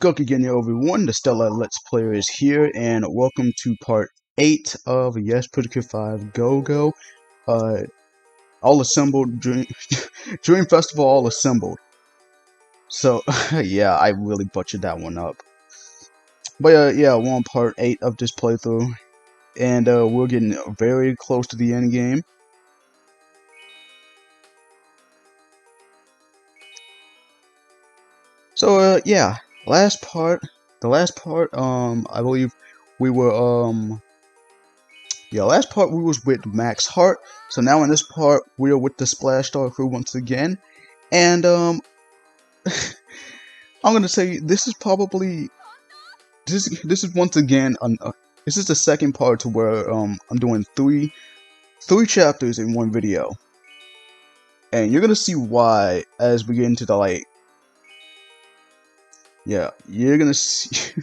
Good again, everyone. The Stellar Let's Player is here, and welcome to part 8 of Yes Predicate 5 GoGo. All assembled, Dream Festival all assembled. So, yeah, I really butchered that one up. But, yeah, we're on part 8 of this playthrough, and we're getting very close to the end game. So, yeah, the last part, I believe we were, yeah, last part we was with Max Hart, so now in this part we're with the Splash Star crew once again, and I'm gonna say this is probably this is once again this is the second part to where I'm doing three chapters in one video, and you're gonna see why as we get into the yeah, you're gonna see.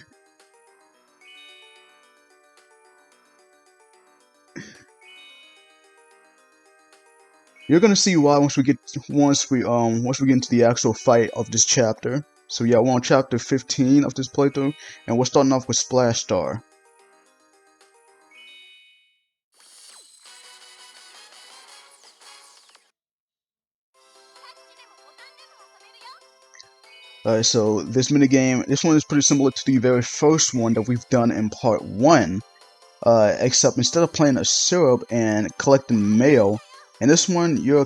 You're gonna see why once we get into the actual fight of this chapter. So yeah, we're on chapter 15 of this playthrough, and we're starting off with Splash Star. Alright, so this minigame, this one is pretty similar to the very first one that we've done in part 1, except instead of playing a syrup and collecting mail, in this one you're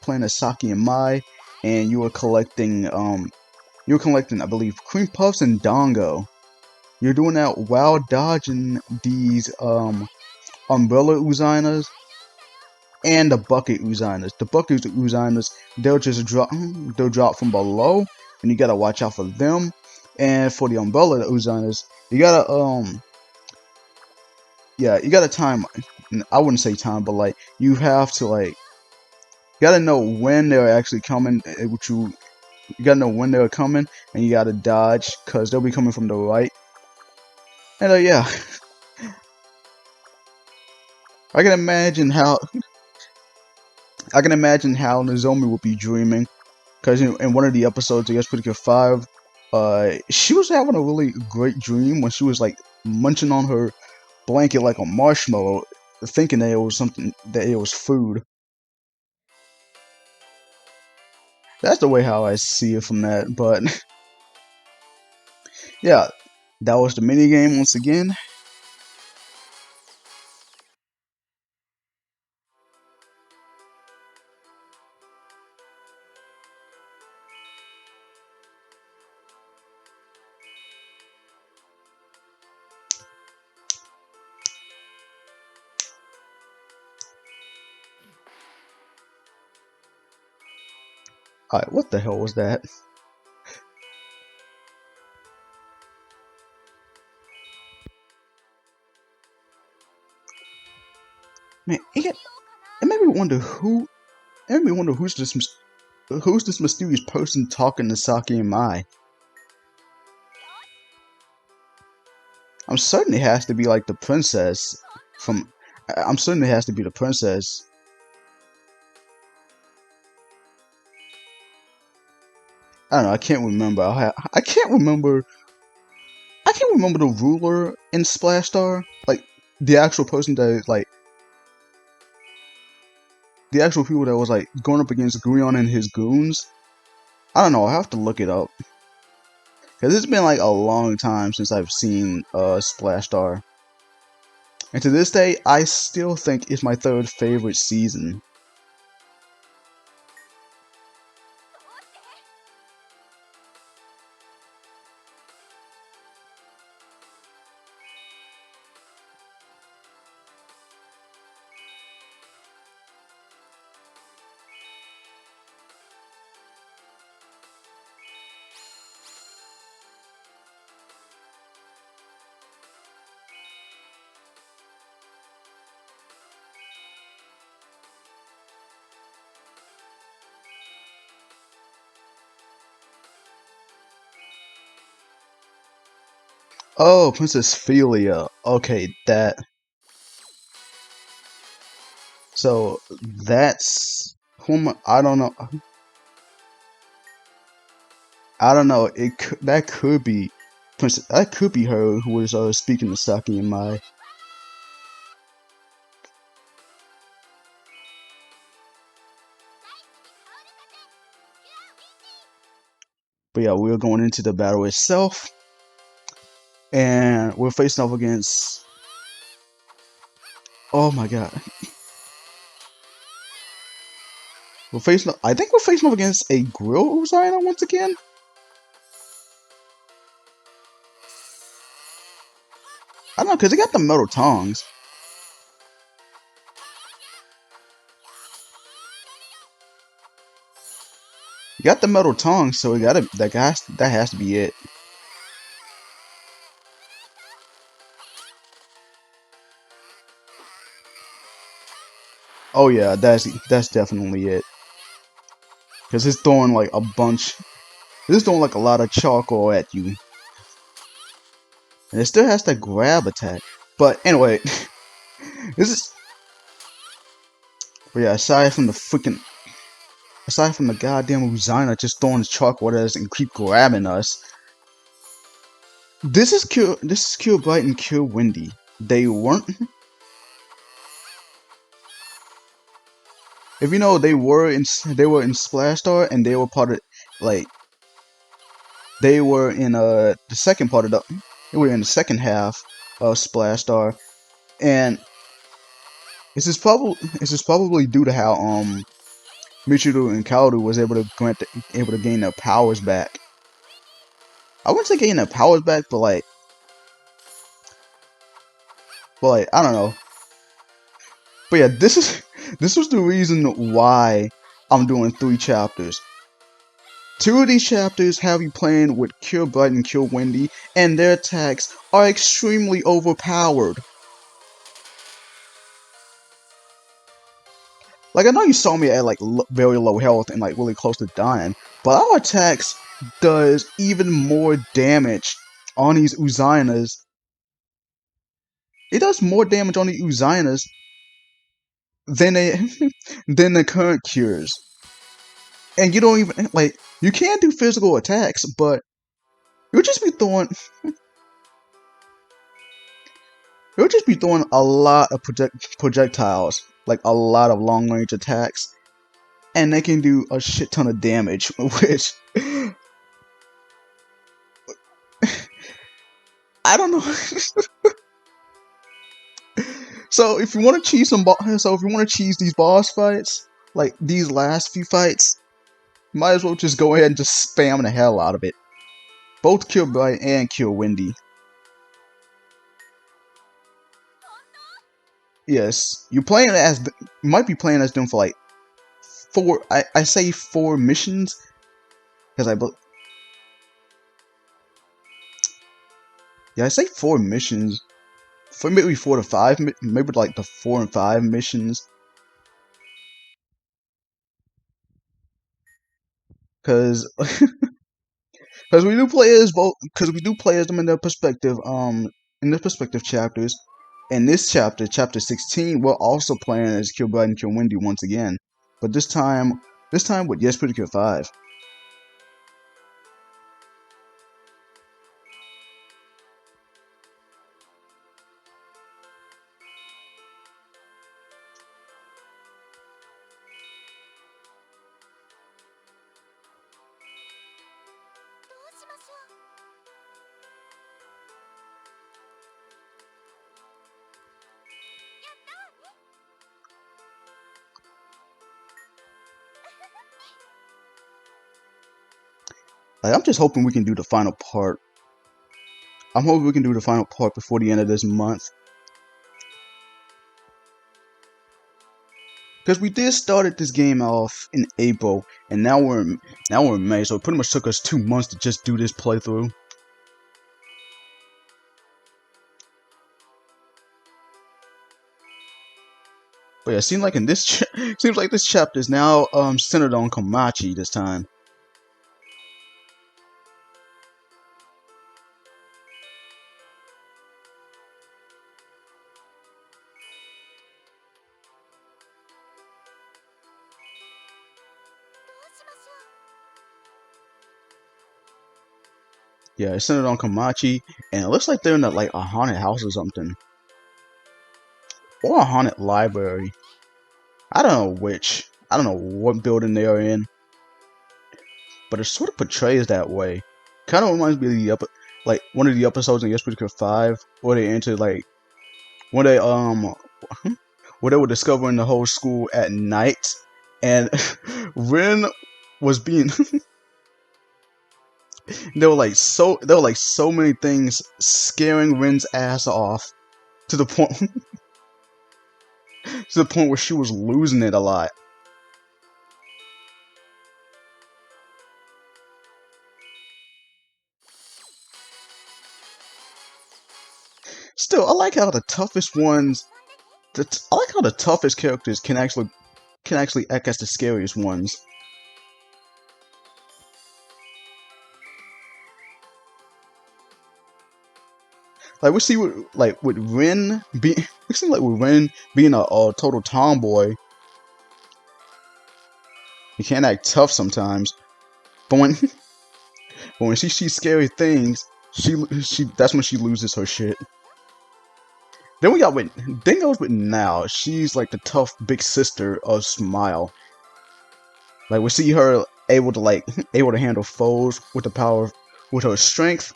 playing a Saki and Mai, and you're collecting I believe cream puffs and Dongo. You're doing that while dodging these umbrella Uzinas and the bucket Uzinas. The bucket Uzinas, they'll drop from below, and you gotta watch out for them. And for the umbrella Uzinas, you gotta yeah, you gotta time. I wouldn't say time, but like you have to you gotta know when they're actually coming. You gotta know when they're coming, and you gotta dodge because they'll be coming from the right. And yeah, I can imagine how Nozomi would be dreaming. Because in one of the episodes of Yes Predicate 5, she was having a really great dream when she was like munching on her blanket like a marshmallow, thinking that it was food. That's the way how I see it from that. But yeah, that was the mini game once again. Alright, what the hell was that? Man, it made me wonder who's this mysterious person talking to Saki and Mai. I'm certain it has to be like the princess from. I'm certain it has to be the princess. I don't know. I can't remember. I can't remember. I can't remember the ruler in Splash Star. Like the actual person that the actual people that was like going up against Grion and his goons. I don't know. I have to look it up because it's been like a long time since I've seen Splash Star. And to this day, I still think it's my third favorite season. Oh, Princess Philia. Okay, that. So that's whom I don't know. I don't know. That could be. Princess, that could be her who was speaking to Saki and Mai. But yeah, we're going into the battle itself, and we're facing off against. Oh my god, we're facing. I think we're facing off against a Grill Usaina once again. I don't know, cause they got the metal tongs. You got the metal tongs, so we gotta that has to be it. Oh yeah, that's definitely it. Cause it's throwing like a bunch. It's throwing like a lot of charcoal at you, and it still has that grab attack. But anyway, this is. But yeah, aside from the goddamn Uzaina just throwing the charcoal at us and keep grabbing us, this is Cure Bright and Cure Windy. They weren't. If you know, they were in Splash Star, and they were part of like they were in the second part of they were in the second half of Splash Star, and this is probably due to how Michiru and Kaoru was able to gain their powers back. I wouldn't say gain their powers back, but like I don't know. But yeah, this was the reason why I'm doing 3 chapters. 2 of these chapters have you playing with Cure Bright and Cure Windy, and their attacks are extremely overpowered. Like I know you saw me at like very low health and like really close to dying, but our attacks does even more damage on these Uzainas. It does more damage on the Uzainas than they than the current cures. And you don't even like you can do physical attacks, but you'll just be throwing you'll just be throwing a lot of projectiles, like a lot of long range attacks, and they can do a shit ton of damage, which I don't know. So if you want to cheese so if you want to cheese these boss fights, like these last few fights, might as well just go ahead and just spam the hell out of it. Both Kill Bright and Kill Windy. Yes, you might be playing as them for like 4. I say 4 missions because I say 4 missions. For maybe 4 to 5, maybe like the 4 and 5 missions. Because because we do play as them in their perspective chapters. In this chapter 16, we're also playing as Killbot and Killwindy once again, but this time with Yes Pretty Cure 5. Like, I'm just hoping we can do the final part. I'm hoping we can do the final part before the end of this month. Because we did started this game off in April, and now we're in May, so it pretty much took us 2 months to just do this playthrough. But yeah, it seems like seems like this chapter is now centered on Komachi this time. Yeah, it's centered on Kamachi, and it looks like they're in like a haunted house or something, or a haunted library. I don't know which. I don't know what building they are in, but it sort of portrays that way. Kind of reminds me of like one of the episodes in Yes Particular 5 where they entered like when they where they were discovering the whole school at night, and Ren was being there were like so many things scaring Ren's ass off to the point to the point where she was losing it a lot. Still, I like how the toughest ones. I like how the toughest characters can actually act as the scariest ones. Like we see with Ren being it seems like with Ren being a total tomboy, he can act tough sometimes. But when but when she sees scary things, she that's when she loses her shit. Then we got with then goes with Now. She's like the tough big sister of Smile. Like we see her able to able to handle foes with the power with her strength.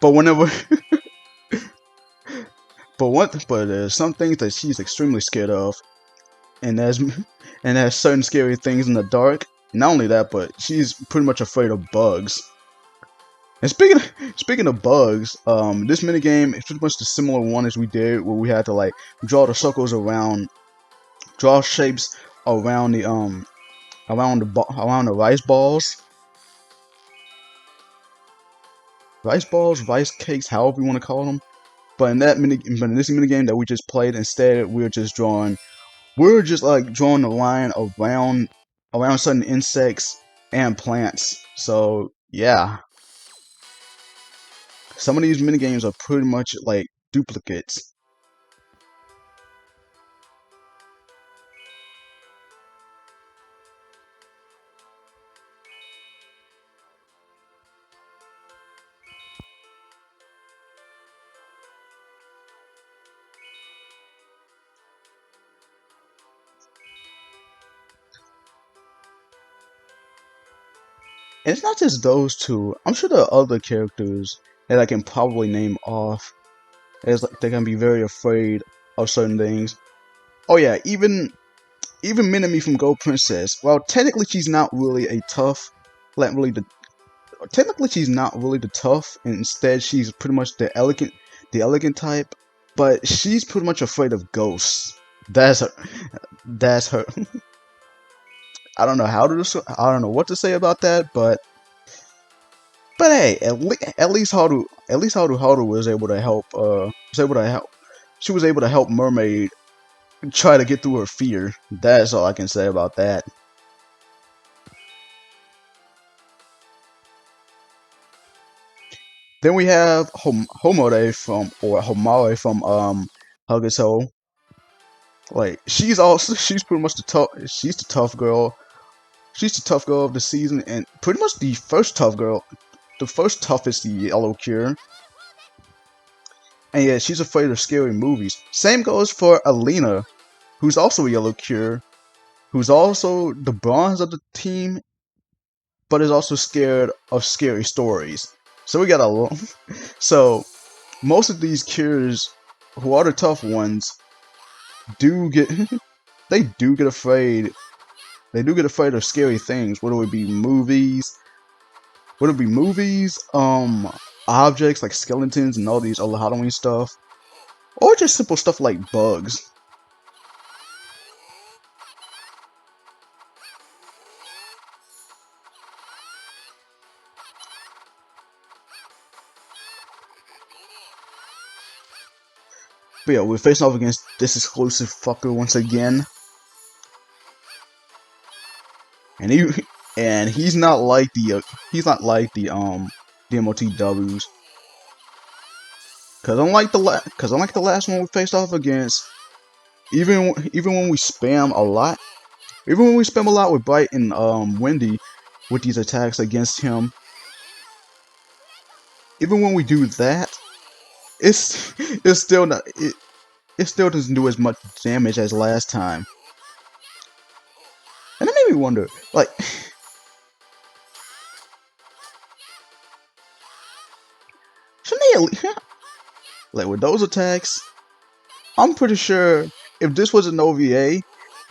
But whenever but there's some things that she's extremely scared of, and there's certain scary things in the dark. Not only that, but she's pretty much afraid of bugs. And speaking of bugs, this minigame is pretty much the similar one as we did, where we had to like draw the circles around, draw shapes around the around the rice balls, rice cakes, however you want to call them. But in this minigame that we just played, instead we're just like drawing a line around certain insects and plants. So yeah, some of these minigames are pretty much like duplicates. And it's not just those two. I'm sure there are other characters that I can probably name off as like they can be very afraid of certain things. Oh yeah, even Minami from Go Princess. Well, technically she's not really a tough, like really the technically she's not really the tough. And instead, she's pretty much the elegant type. But she's pretty much afraid of ghosts. That's her. That's her. I don't know what to say about that, but hey, at least Haru was able to help. Was able to help. She was able to help Mermaid try to get through her fear. That's all I can say about that. Then we have Homore from or Homare from Hakuto. Like she's pretty much the tough girl. She's the tough girl of the season and pretty much the first tough girl. The first toughest yellow cure. And yeah, she's afraid of scary movies. Same goes for Alina, who's also a yellow cure, who's also the bronze of the team, but is also scared of scary stories. So we got a so most of these cures, who are the tough ones, do get they do get afraid. They do get afraid of scary things. Whether it be movies, objects like skeletons and all these other Halloween stuff, or just simple stuff like bugs. But yeah, we're facing off against this exclusive fucker once again, and he's not like the MOTWs. Cause unlike the last one we faced off against, even when we spam a lot, even when we spam a lot with Bright and Wendy with these attacks against him, even when we do that, it's still not it still doesn't do as much damage as last time. And it made me wonder, like, shouldn't they like with those attacks? I'm pretty sure if this was an OVA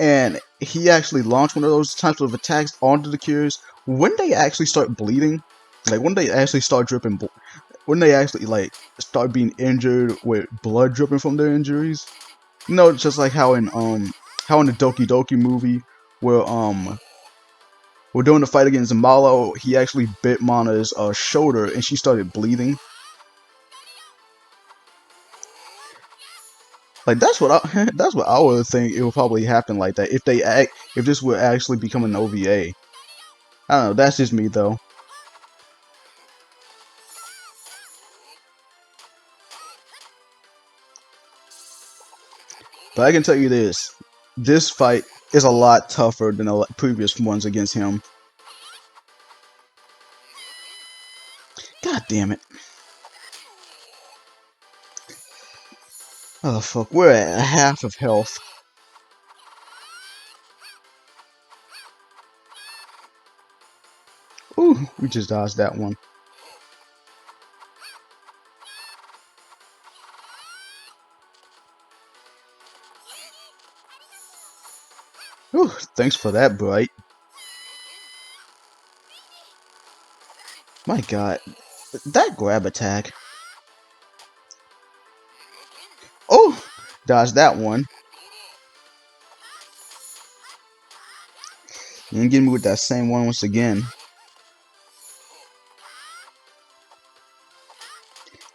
and he actually launched one of those types of attacks onto the cures, wouldn't they actually start bleeding? Like, wouldn't they actually start dripping? Wouldn't they actually like start being injured with blood dripping from their injuries? You know, just like how in the Doki Doki movie where we're doing the fight against Malo, he actually bit Mana's shoulder and she started bleeding. Like that's what I that's what I would think it would probably happen like that if this would actually become an OVA. I don't know, that's just me though. But I can tell you this fight is a lot tougher than the previous ones against him. God damn it. Oh fuck, we're at half of health. Ooh, we just dodged that one. Ooh, thanks for that, Bright. My god, that grab attack. Oh, dodged that one. You ain't getting me with that same one once again.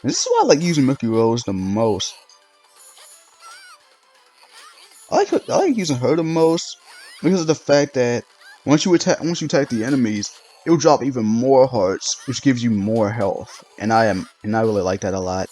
And this is why I like using Milky Rose the most. I like using her the most because of the fact that once you attack the enemies, it will drop even more hearts, which gives you more health. And I really like that a lot.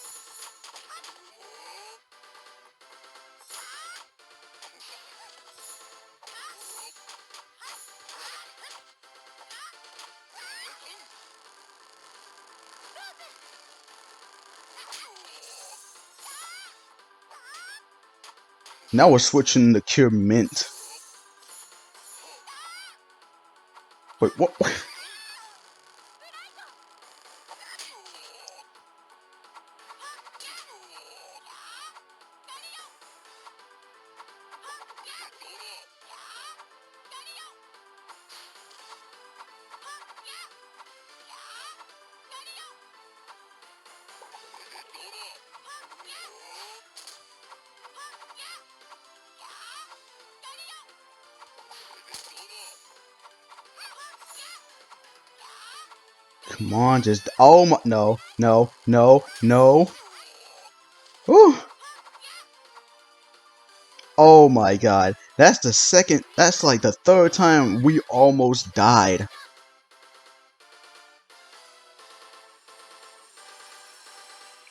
Now we're switching to Cure Mint. Wait, what? Come on, just oh my no. Whew. Oh my god. That's like the third time we almost died.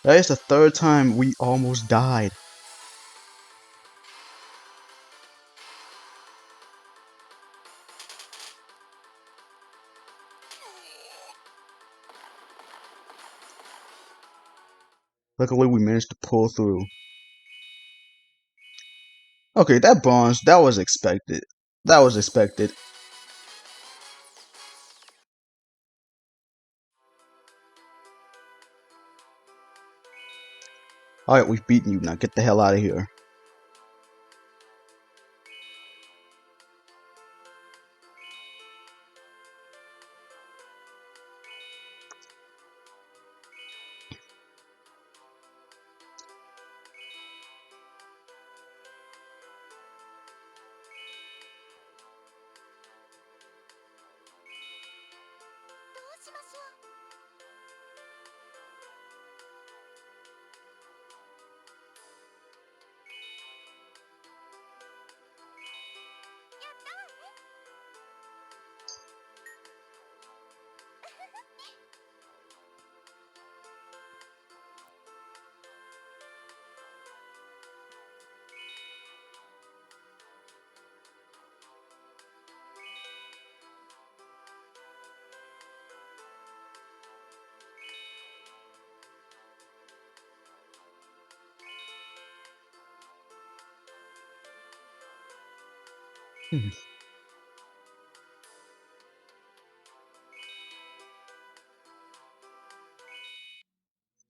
That is the third time we almost died. Luckily we managed to pull through. Okay, that bronze, that was expected. That was expected. Alright, we've beaten you. Now get the hell out of here.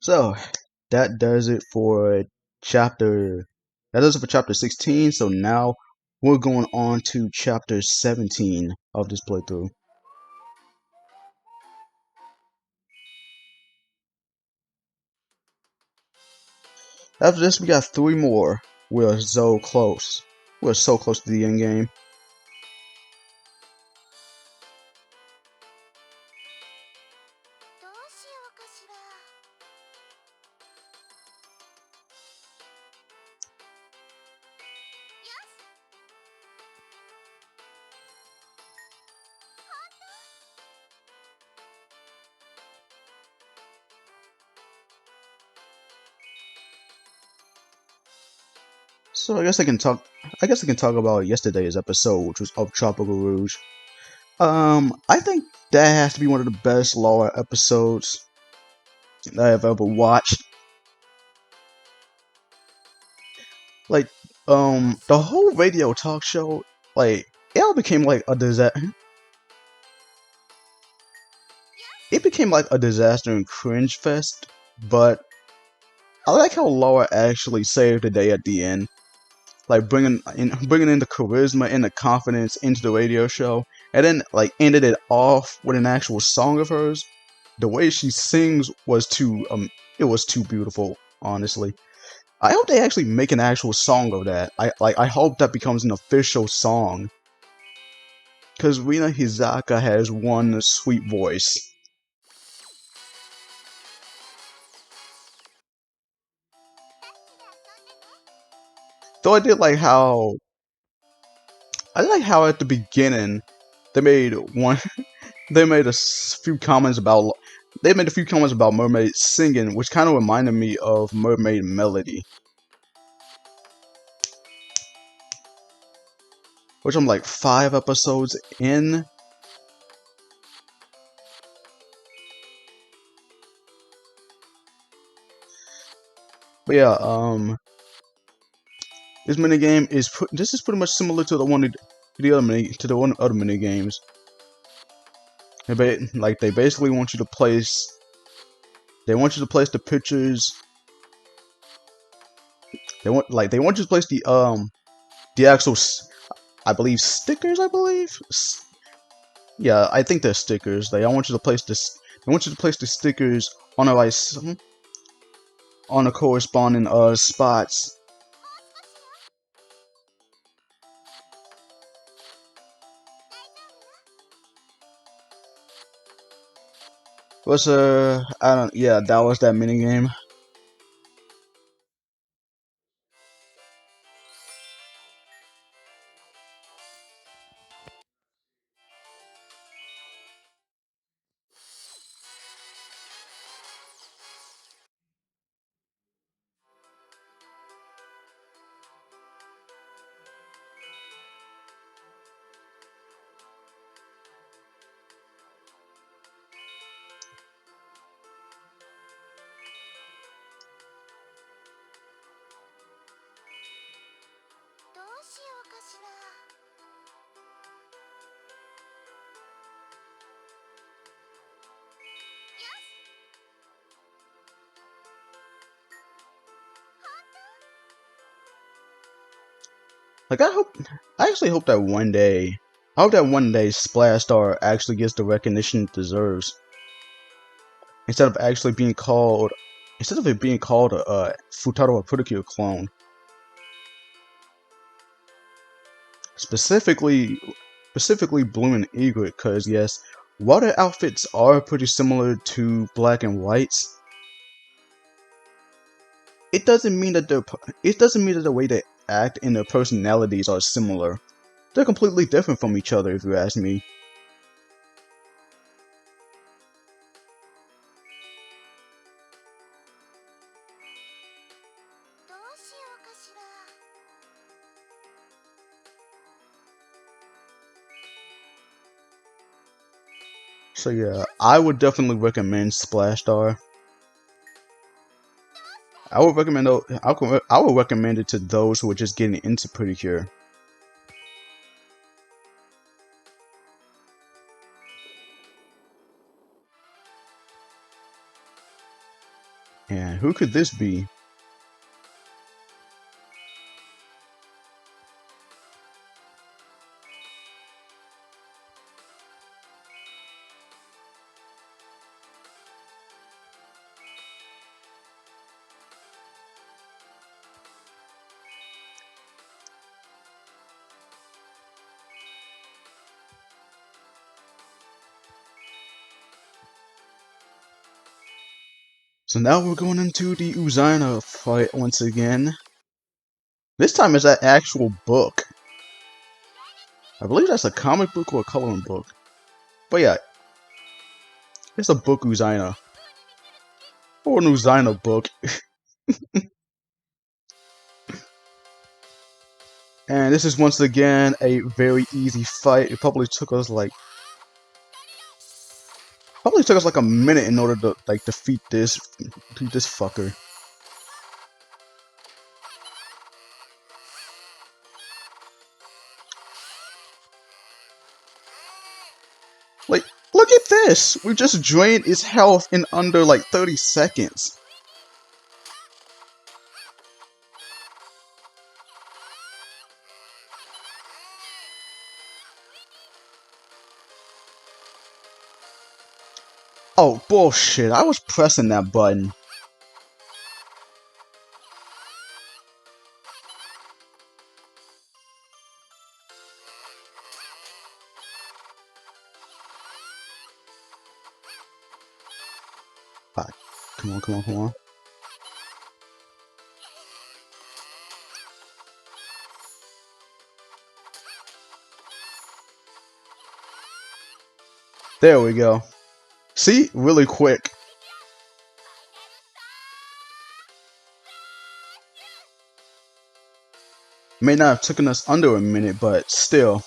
So that does it for chapter that does it for chapter 16. So now we're going on to chapter 17 of this playthrough. After this we got 3 more. We're so close. We're so close to the end game. So I guess I can talk about yesterday's episode, which was of Tropical Rouge. I think that has to be one of the best lore episodes that I've ever watched. Like, the whole radio talk show, like, it all became like a disaster. It became like a disaster and cringe fest, but I like how Laura actually saved the day at the end, like bringing in the charisma and the confidence into the radio show, and then like ended it off with an actual song of hers. The way she sings was it was too beautiful, honestly. I hope they actually make an actual song of that. I hope that becomes an official song, because Rina Hizaka has one sweet voice. Though I like how at the beginning they made one they made few comments about Mermaid singing, which kind of reminded me of Mermaid Melody, which I'm like 5 episodes in. But yeah, this is pretty much similar to the one other mini games. They basically want you to place the pictures. They want you to place the actual I believe stickers. Yeah, I think they're stickers. I want you to place this. I want you to place the stickers on on the corresponding spots. Was I don't yeah, that was that mini game. Like I actually hope that one day, Splash Star actually gets the recognition it deserves. Instead of actually being called, instead of it being called a Futaro or Pretty clone. Specifically, specifically Blue and Egret, because yes, while their outfits are pretty similar to Black and White's, it doesn't mean that the way they act and their personalities are similar. They're completely different from each other, if you ask me. So yeah, I would definitely recommend Splash Star. I would recommend it to those who are just getting into Pretty Cure. And who could this be? So now we're going into the Uzaina fight once again. This time it's an actual book. I believe that's a comic book or a coloring book. But yeah, it's a book Uzaina. Or an Uzaina book. And this is once again a very easy fight. It probably took us like a minute in order to like defeat this fucker. Like, look at this! We just drained his health in under like 30 seconds. Oh, bullshit. I was pressing that button. Alright, come on, come on, come on. There we go. See? Really quick. May not have taken us under a minute, but still.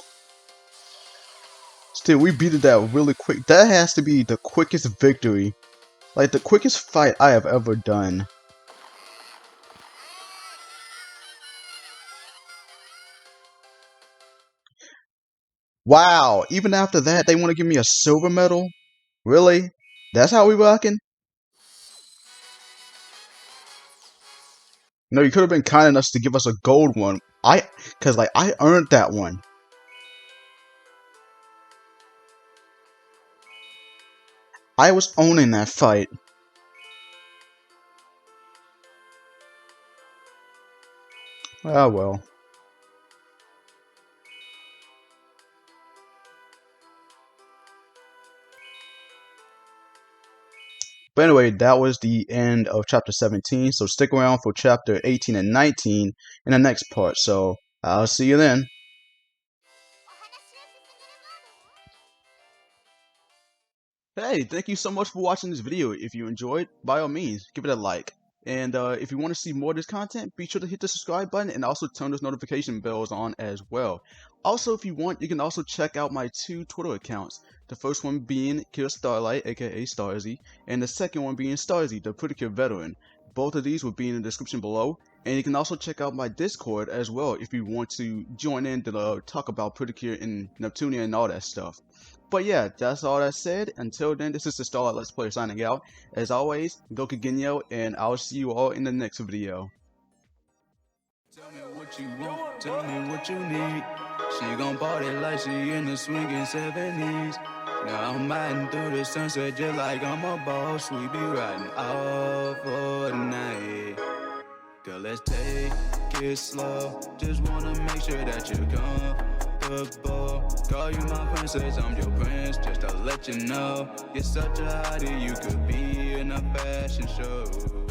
Still, we beat that really quick. That has to be the quickest victory. Like, the quickest fight I have ever done. Wow, even after that, they want to give me a silver medal? Really? That's how we rockin'? No, you could have been kind enough to give us a gold one. Cause like, I earned that one. I was owning that fight. Ah, well. But anyway, that was the end of chapter 17. So stick around for chapter 18 and 19 in the next part. So I'll see you then. Hey, thank you so much for watching this video. If you enjoyed, by all means, give it a like. And if you want to see more of this content, be sure to hit the subscribe button and also turn those notification bells on as well. Also, if you want, you can also check out my 2 Twitter accounts. The first one being Kira Starlight, aka Starzy, and the second one being Starzy, the Pretty Cure Veteran. Both of these will be in the description below. And you can also check out my Discord as well if you want to join in to talk about Pretty Cure and Neptunia and all that stuff. But yeah, that's all that said. Until then, this is the Starlight Let's Player signing out. As always, Goku Genyo, and I'll see you all in the next video. Tell me what you want, tell me what you need. She gon' party like she in the swingin' 70s. Now I'm riding through the sunset just like I'm a boss. We be riding all for the night. Girl, let's take it slow. Just wanna make sure that you're comfortable. Call you my princess, I'm your prince. Just to let you know, you're such a hottie, you could be in a fashion show.